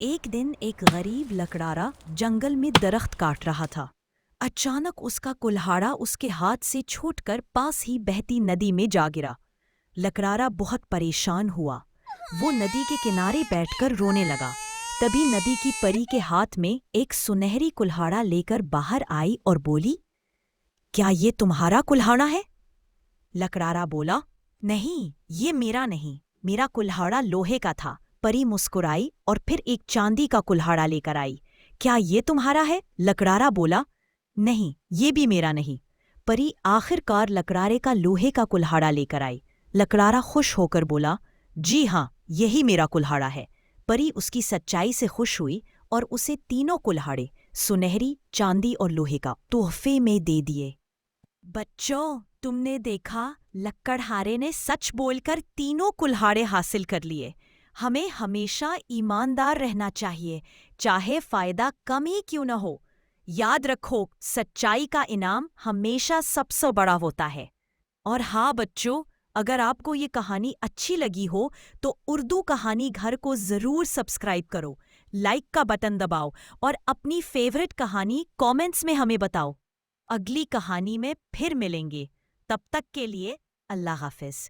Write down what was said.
एक दिन एक गरीब लकड़ारा जंगल में दरख्त काट रहा था। अचानक उसका कुल्हाड़ा उसके हाथ से छूटकर पास ही बहती नदी में जा गिरा। लकड़ारा बहुत परेशान हुआ। वो नदी के किनारे बैठकर रोने लगा। तभी नदी की परी के हाथ में एक सुनहरी कुल्हाड़ा लेकर बाहर आई और बोली, क्या ये तुम्हारा कुल्हाड़ा है? लकड़ारा बोला, नहीं, ये मेरा नहीं, मेरा कुल्हाड़ा लोहे का था। परी मुस्कुराई और फिर एक चांदी का कुल्हाड़ा लेकर आई। क्या ये तुम्हारा है? लकड़ारा बोला, नहीं, ये भी मेरा नहीं। परी आखिरकार लकड़ारे का लोहे का कुल्हाड़ा लेकर आई। लकड़ारा खुश होकर बोला, जी हाँ, यही मेरा कुल्हाड़ा है। परी उसकी सच्चाई से खुश हुई और उसे तीनों कुल्हाड़े, सुनहरी, चांदी और लोहे का, तोहफे में दे दिए। बच्चों, तुमने देखा, लक्कड़हारे ने सच बोलकर तीनों कुल्हाड़े हासिल कर लिए। हमें हमेशा ईमानदार रहना चाहिए, चाहे फायदा कम ही क्यों न हो। याद रखो, सच्चाई का इनाम हमेशा सबसे बड़ा होता है। और हाँ बच्चों, अगर आपको ये कहानी अच्छी लगी हो तो उर्दू कहानी घर को ज़रूर सब्सक्राइब करो, लाइक का बटन दबाओ और अपनी फेवरेट कहानी कमेंट्स में हमें बताओ। अगली कहानी में फिर मिलेंगे। तब तक के लिए अल्लाह हाफ़िज़।